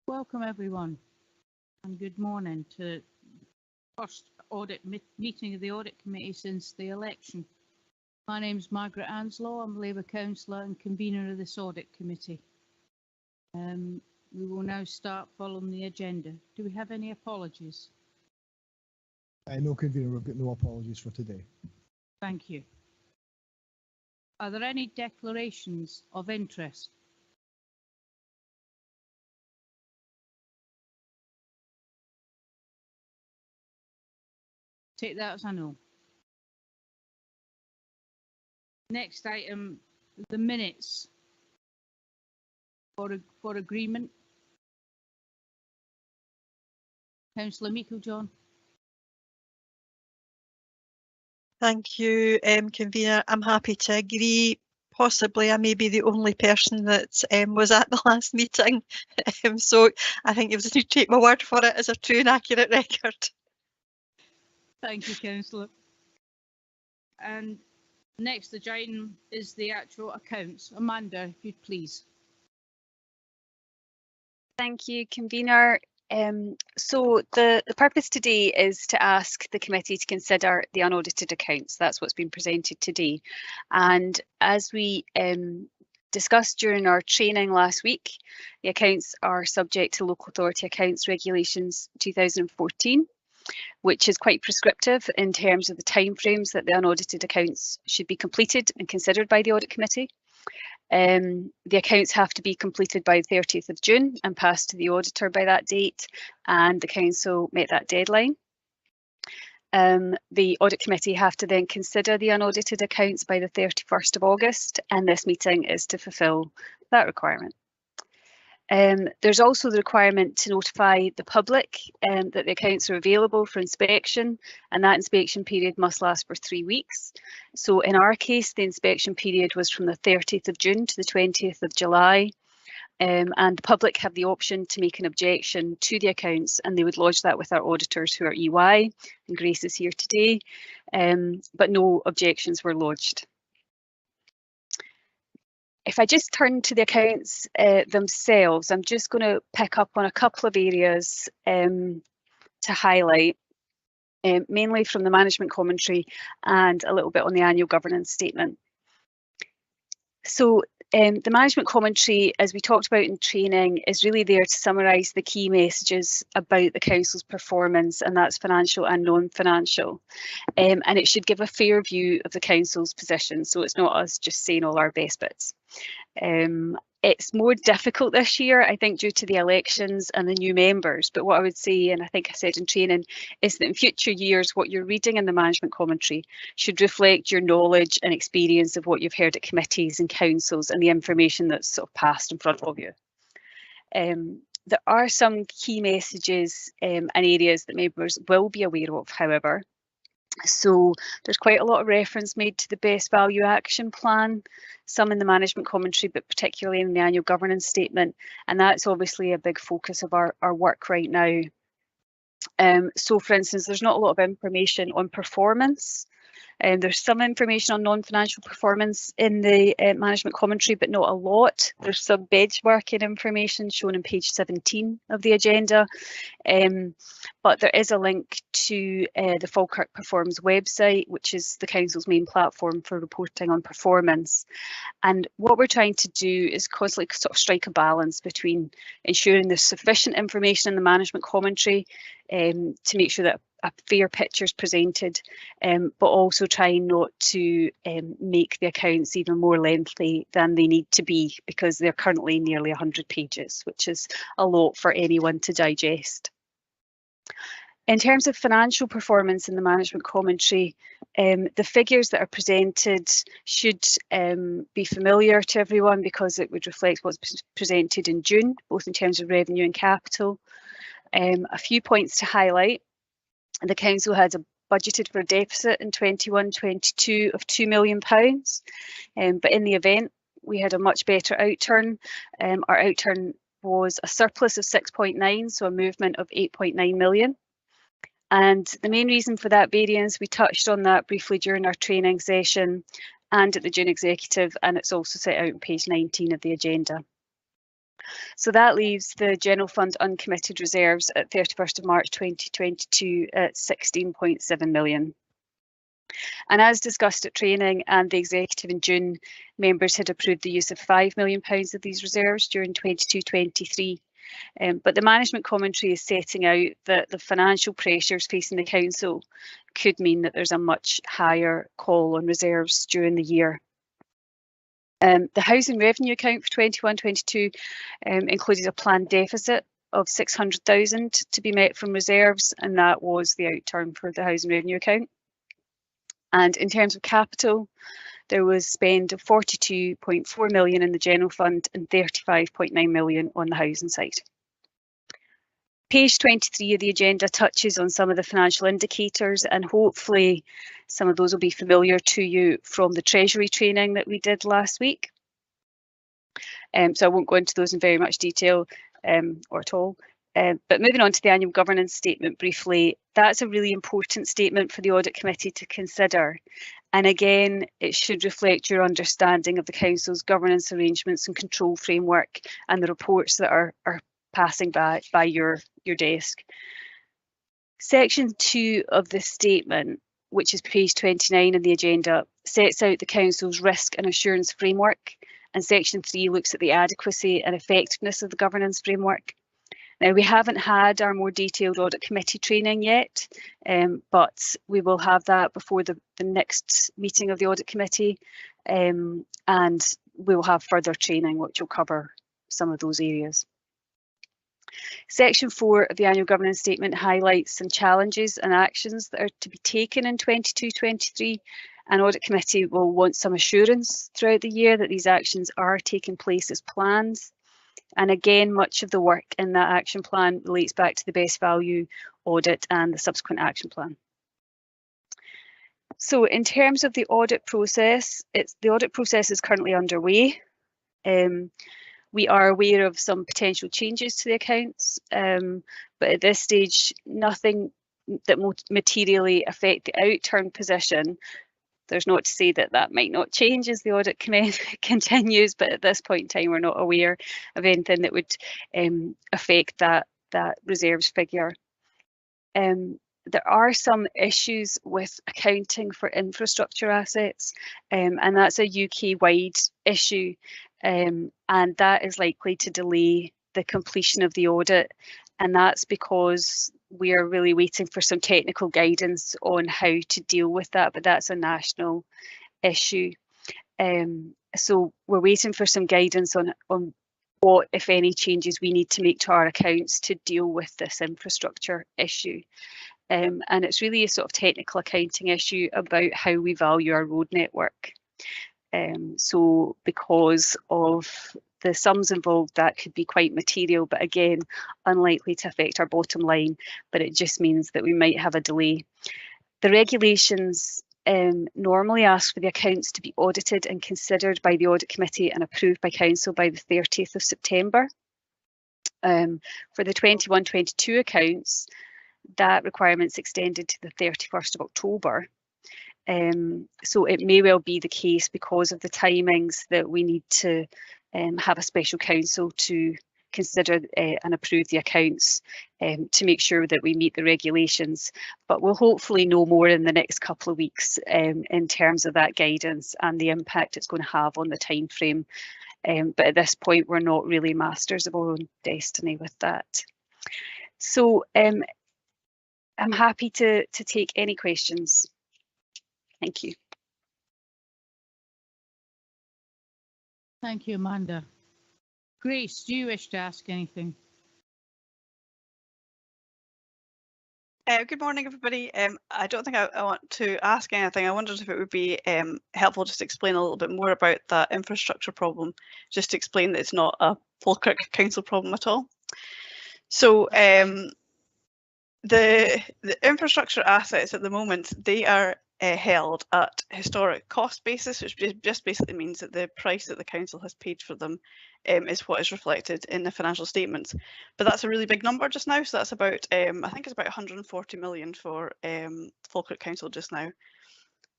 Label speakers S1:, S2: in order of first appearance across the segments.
S1: Welcome everyone and good morning to the first audit meeting of the Audit Committee since the election. My name is Margaret Anslow. I'm Labour Councillor and convener of this Audit Committee. We will now start following the agenda. Do we have any apologies?
S2: No, convener, we've got no apologies for today.
S1: Thank you. Are there any declarations of interest? Take that as a no. Next item, the minutes for agreement. Councillor Meikle-John.
S3: Thank you, convener. I'm happy to agree. Possibly I may be the only person that was at the last meeting, so I think you'll just need to take my word for it as a true and accurate record.
S1: Thank you, Councillor. And next agenda is the actual accounts. Amanda, if you'd please.
S4: Thank you, convener. So the purpose today is to ask the committee to consider the unaudited accounts. That's what's been presented today. And as we discussed during our training last week, the accounts are subject to Local Authority Accounts Regulations 2014, which is quite prescriptive in terms of the timeframes that the unaudited accounts should be completed and considered by the Audit Committee. The accounts have to be completed by the 30th of June and passed to the auditor by that date, and the council met that deadline. The Audit Committee have to then consider the unaudited accounts by the 31st of August, and this meeting is to fulfil that requirement. There's also the requirement to notify the public that the accounts are available for inspection, and that inspection period must last for 3 weeks. So in our case, the inspection period was from the 30th of June to the 20th of July, and the public have the option to make an objection to the accounts, and they would lodge that with our auditors, who are EY, and Grace is here today, but no objections were lodged. If I just turn to the accounts themselves, I'm just going to pick up on a couple of areas to highlight, mainly from the management commentary and a little bit on the annual governance statement. So the management commentary, as we talked about in training, is really there to summarise the key messages about the council's performance, and that's financial and non-financial. And it should give a fair view of the council's position, so it's not us just saying all our best bits. It's more difficult this year, I think, due to the elections and the new members. But what I would say, and I think I said in training, is that in future years, what you're reading in the management commentary should reflect your knowledge and experience of what you've heard at committees and councils and the information that's sort of passed in front of you. There are some key messages and areas that members will be aware of, however. So there's quite a lot of reference made to the best value action plan, some in the management commentary, but particularly in the annual governance statement. And that's obviously a big focus of our work right now. So for instance, there's not a lot of information on performance. There's some information on non-financial performance in the management commentary, but not a lot. There's some benchmarking information shown on page 17 of the agenda, but there is a link to the Falkirk Performs website, which is the council's main platform for reporting on performance. And what we're trying to do is constantly sort of strike a balance between ensuring there's sufficient information in the management commentary to make sure that a fair picture is presented, but also trying not to make the accounts even more lengthy than they need to be, because they're currently nearly 100 pages, which is a lot for anyone to digest. In terms of financial performance in the management commentary, the figures that are presented should be familiar to everyone, because it would reflect what's presented in June, both in terms of revenue and capital. A few points to highlight. The council had budgeted for a deficit in 21-22 of £2 million, but in the event we had a much better outturn. Our outturn was a surplus of 6.9, so a movement of 8.9 million. And the main reason for that variance, we touched on that briefly during our training session and at the June executive, and it's also set out on page 19 of the agenda. So that leaves the General Fund uncommitted reserves at 31st of March 2022 at 16.7 million. And as discussed at training and the executive in June, members had approved the use of £5 million of these reserves during 22-23. But the management commentary is setting out that the financial pressures facing the council could mean that there's a much higher call on reserves during the year. The housing revenue account for 21-22 included a planned deficit of 600,000 to be met from reserves, and that was the outturn for the housing revenue account. And in terms of capital, there was spend of 42.4 million in the general fund and 35.9 million on the housing side. Page 23 of the agenda touches on some of the financial indicators, and hopefully some of those will be familiar to you from the Treasury training that we did last week. So I won't go into those in very much detail or at all. But moving on to the annual governance statement briefly, that's a really important statement for the Audit Committee to consider. And again, it should reflect your understanding of the Council's governance arrangements and control framework and the reports that are passing by your desk. Section 2 of the statement, which is page 29 in the agenda, sets out the Council's risk and assurance framework, and section 3 looks at the adequacy and effectiveness of the governance framework. Now, we haven't had our more detailed audit committee training yet, but we will have that before the next meeting of the audit committee, and we will have further training which will cover some of those areas. Section 4 of the annual governance statement highlights some challenges and actions that are to be taken in 22-23, and audit committee will want some assurance throughout the year that these actions are taking place as planned. And again, much of the work in that action plan relates back to the best value audit and the subsequent action plan. So in terms of the audit process, the audit process is currently underway. We are aware of some potential changes to the accounts, but at this stage, nothing that will materially affect the outturn position. There's not to say that that might not change as the audit continues, but at this point in time, we're not aware of anything that would affect that reserves figure. There are some issues with accounting for infrastructure assets, and that's a UK-wide issue, and that is likely to delay the completion of the audit, and that's because we are really waiting for some technical guidance on how to deal with that, but that's a national issue. So we're waiting for some guidance on what, if any, changes we need to make to our accounts to deal with this infrastructure issue. And it's really a sort of technical accounting issue about how we value our road network. So because of the sums involved, that could be quite material, but again, unlikely to affect our bottom line, but it just means that we might have a delay. The regulations normally ask for the accounts to be audited and considered by the audit committee and approved by council by the 30th of September. For the 21-22 accounts, that requirement's extended to the 31st of October. So it may well be the case, because of the timings, that we need to have a special council to consider and approve the accounts to make sure that we meet the regulations. But we'll hopefully know more in the next couple of weeks in terms of that guidance and the impact it's going to have on the time frame. But at this point, we're not really masters of our own destiny with that. So I'm happy to take any questions. Thank you.
S1: Thank you, Amanda. Grace, do you wish to ask anything?
S5: Good morning, everybody. I don't think I want to ask anything. I wondered if it would be helpful just to explain a little bit more about that infrastructure problem, just to explain that it's not a Falkirk Council problem at all. So the infrastructure assets at the moment, they are held at historic cost basis, which just basically means that the price that the council has paid for them is what is reflected in the financial statements. But that's a really big number just now, so that's about I think it's about 140 million for Falkirk Council just now.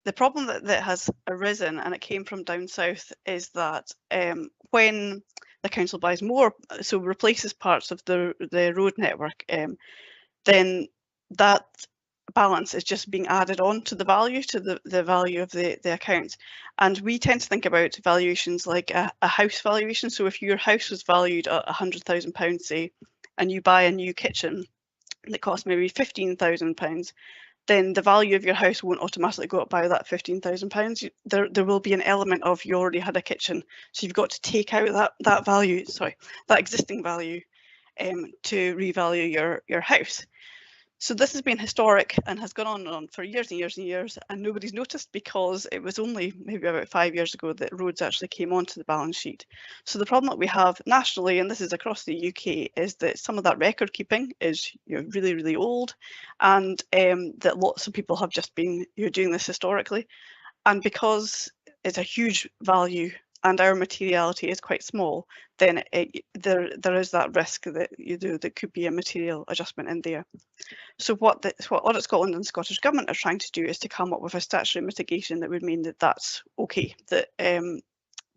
S5: The problem that has arisen, and it came from down south, is that when the council buys more, so replaces parts of the road network, then that balance is just being added on to the value, to the value of the account. And we tend to think about valuations like a house valuation. So if your house was valued at £100,000, say, and you buy a new kitchen that costs maybe £15,000, then the value of your house won't automatically go up by that £15,000. There will be an element of you already had a kitchen, so you've got to take out that value, sorry, that existing value, to revalue your house. So this has been historic and has gone on and on for years and years and years, and nobody's noticed because it was only maybe about 5 years ago that roads actually came onto the balance sheet. So the problem that we have nationally, and this is across the UK, is that some of that record keeping is really, really old, and that lots of people have just been doing this historically. And because it's a huge value and our materiality is quite small, then there is that risk that there could be a material adjustment in there. So what Audit Scotland and the Scottish Government are trying to do is to come up with a statutory mitigation that would mean that that's okay, that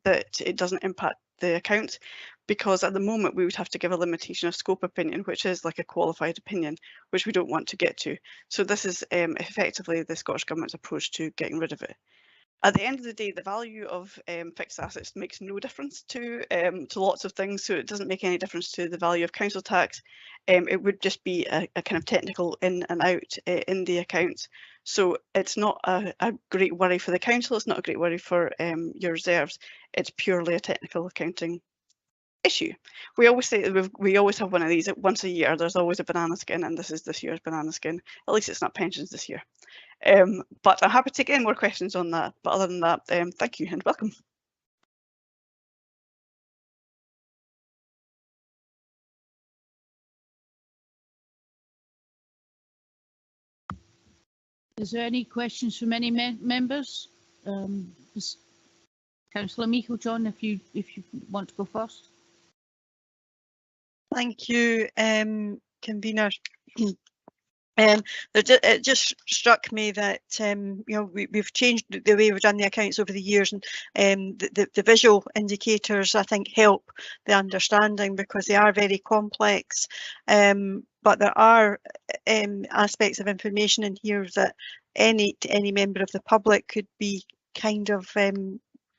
S5: it doesn't impact the account, because at the moment we would have to give a limitation of scope opinion, which is like a qualified opinion, which we don't want to get to. So this is effectively the Scottish Government's approach to getting rid of it. At the end of the day, the value of fixed assets makes no difference to lots of things, so it doesn't make any difference to the value of council tax. It would just be a kind of technical in and out in the accounts. So it's not a great worry for the council, it's not a great worry for your reserves, it's purely a technical accounting issue. We always say we always have one of these once a year. There's always a banana skin, and this is this year's banana skin. At least it's not pensions this year. But I'm happy to take any more questions on that. But other than that, thank you and welcome.
S1: Is there any questions from any members? Councillor Meikle-John, if you want to go first.
S3: Thank you, convener. It just struck me that we've changed the way we've done the accounts over the years, and the visual indicators I think help the understanding because they are very complex. But there are aspects of information in here that any member of the public could be kind of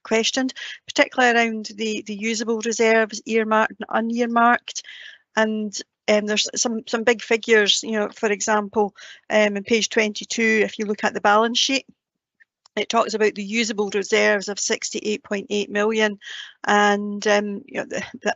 S3: questioned, particularly around the usable reserves, earmarked and unearmarked. And there's some big figures, for example, on page 22, if you look at the balance sheet, it talks about the usable reserves of 68.8 million, and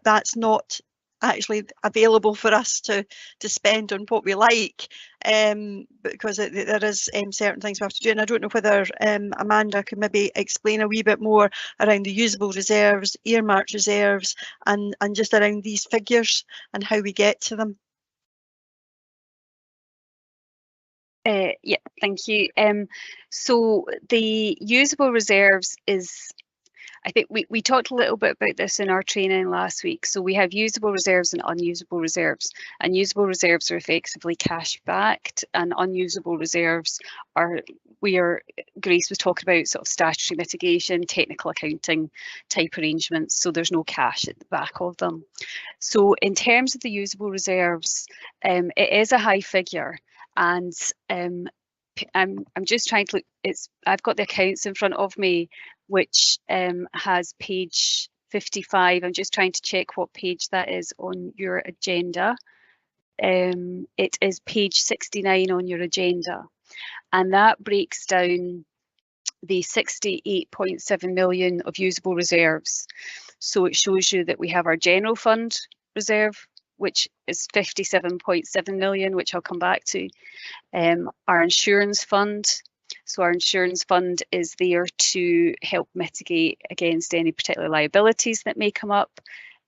S3: that's not actually available for us to spend on what we like, because there is certain things we have to do. And I don't know whether Amanda could maybe explain a wee bit more around the usable reserves, earmarked reserves, and just around these figures and how we get to them.
S4: Yeah, thank you. So the usable reserves is, I think we talked a little bit about this in our training last week. So we have usable reserves and unusable reserves, and usable reserves are effectively cash backed, and unusable reserves are Grace was talking about sort of statutory mitigation, technical accounting type arrangements. So there's no cash at the back of them. So in terms of the usable reserves, it is a high figure, and I'm just trying to look. I've got the accounts in front of me, which has page 55. I'm just trying to check what page that is on your agenda. It is page 69 on your agenda, and that breaks down the 68.7 million of usable reserves. So it shows you that we have our general fund reserve, which is 57.7 million, which I'll come back to. Our insurance fund. So our insurance fund is there to help mitigate against any particular liabilities that may come up.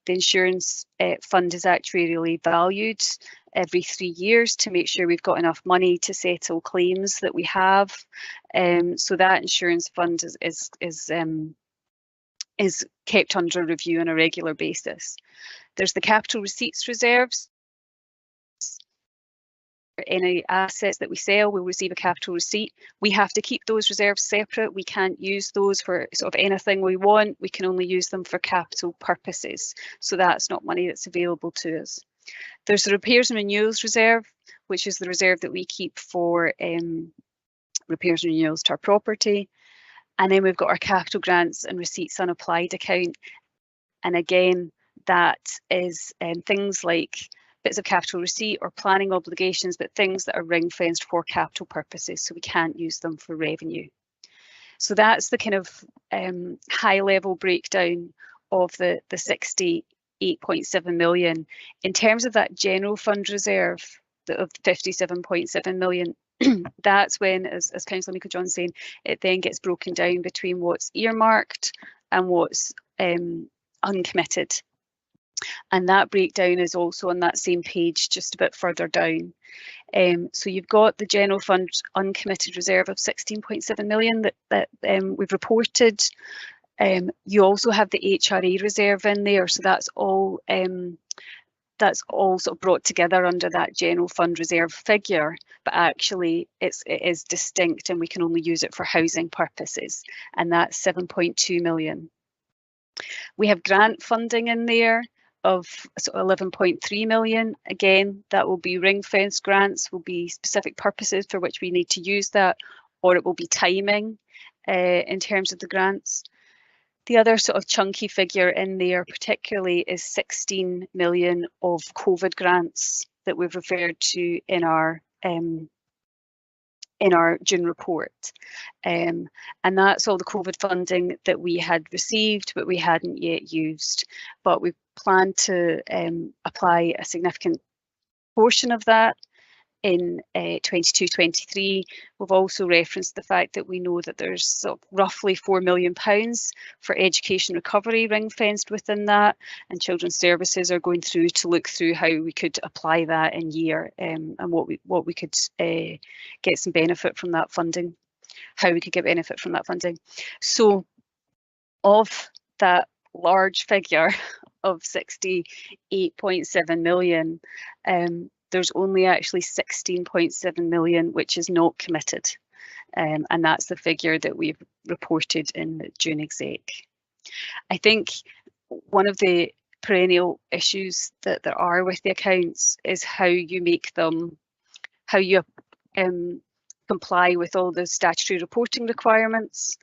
S4: The insurance fund is actuarially valued every 3 years to make sure we've got enough money to settle claims that we have. So that insurance fund is kept under review on a regular basis. There's the capital receipts reserves. any assets that we sell, we'll receive a capital receipt. We have to keep those reserves separate. We can't use those for sort of anything we want. We can only use them for capital purposes. So that's not money that's available to us. There's the repairs and renewals reserve, which is the reserve that we keep for repairs and renewals to our property. And then we've got our capital grants and receipts unapplied account. And again, that is things like bits of capital receipt or planning obligations, but things that are ring fenced for capital purposes, so we can't use them for revenue. So that's the kind of high level breakdown of the 68.7 million. In terms of that general fund reserve of 57.7 million, that's when, as Councillor Nico John's saying, it then gets broken down between what's earmarked and what's uncommitted. And that breakdown is also on that same page, just a bit further down. So you've got the general fund uncommitted reserve of 16.7 million that we've reported. You also have the HRA reserve in there, so that's all sort of brought together under that general fund reserve figure, but actually it is distinct and we can only use it for housing purposes, and that's 7.2 million. We have grant funding in there of sort of 11.3 million. Again, that will be ring fence grants, will be specific purposes for which we need to use that, or it will be timing in terms of the grants. The other sort of chunky figure in there particularly is 16 million of COVID grants that we've referred to in our June report. And that's all the COVID funding that we had received, but we hadn't yet used. But we plan to apply a significant portion of that in 22-23. We've also referenced the fact that we know that there's sort of roughly £4 million for education recovery ring fenced within that, and Children's Services are going through to look through how we could apply that in year and what we could get some benefit from that funding, how we could get benefit from that funding. So of that large figure of 68.7 million, there's only actually 16.7 million which is not committed, and that's the figure that we've reported in the June exec. I think one of the perennial issues that there are with the accounts is how you make them, how you comply with all the statutory reporting requirements,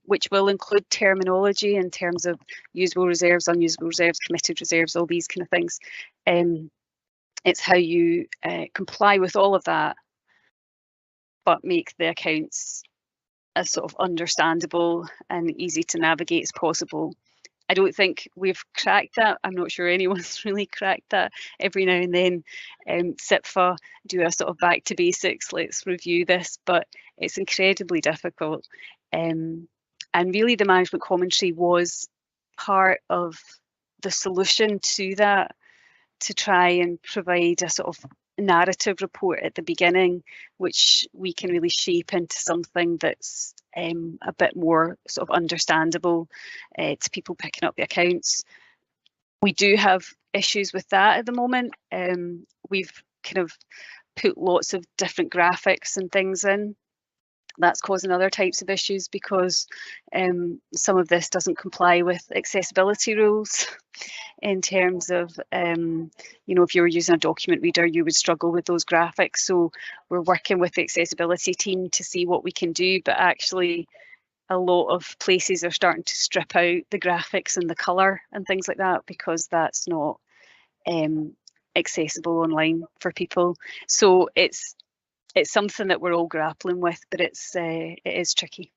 S4: which will include terminology in terms of usable reserves, unusable reserves, committed reserves, all these kind of things. It's how you comply with all of that, but make the accounts as sort of understandable and easy to navigate as possible. I don't think we've cracked that. I'm not sure anyone's really cracked that. Every now and then, SIPFA do a sort of back to basics, let's review this, but it's incredibly difficult. And really the management commentary was part of the solution to that, to try and provide a sort of narrative report at the beginning, which we can really shape into something that's a bit more sort of understandable to people picking up the accounts. We do have issues with that at the moment. We've kind of put lots of different graphics and things in. That's causing other types of issues because some of this doesn't comply with accessibility rules in terms of, you know, if you were using a document reader, you would struggle with those graphics. So we're working with the accessibility team to see what we can do, but actually a lot of places are starting to strip out the graphics and the colour and things like that because that's not accessible online for people. So it's something that we're all grappling with, but it is tricky.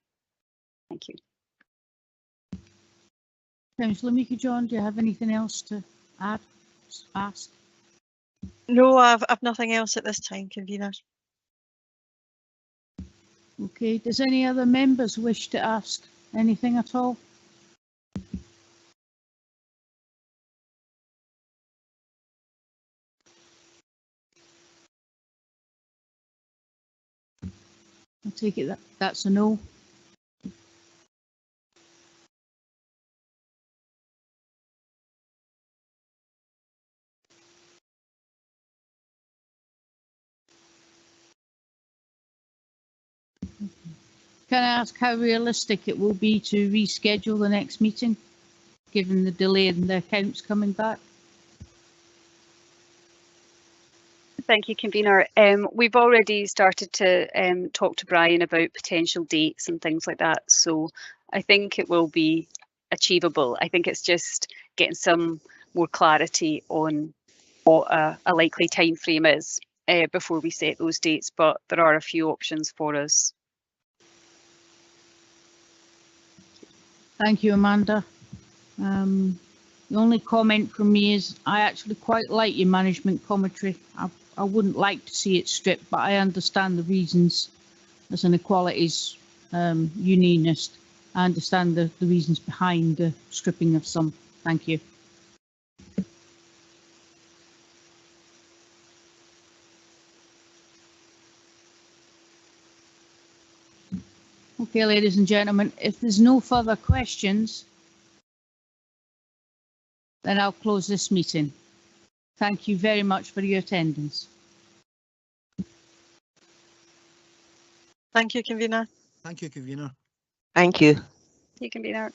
S4: Thank you.
S1: Councillor Mika John, do you have anything else to add, ask?
S3: No, I've nothing else at this time, convener.
S1: Okay, does any other members wish to ask anything at all? I take it that's a no. Can I ask how realistic it will be to reschedule the next meeting, given the delay in the accounts coming back?
S4: Thank you, convener. We've already started to talk to Brian about potential dates and things like that, so I think it will be achievable. I think it's just getting some more clarity on what a likely time frame is before we set those dates, but there are a few options for us.
S1: Thank you, Amanda. The only comment from me is I actually quite like your management commentary. I wouldn't like to see it stripped, but I understand the reasons. As an equalities unionist, I understand the reasons behind the stripping of some. Thank you. Okay, ladies and gentlemen, if there's no further questions, then I'll close this meeting. Thank you very much for your attendance.
S3: Thank you, convener.
S2: Thank you, convener.
S6: Thank you.
S4: You can be there.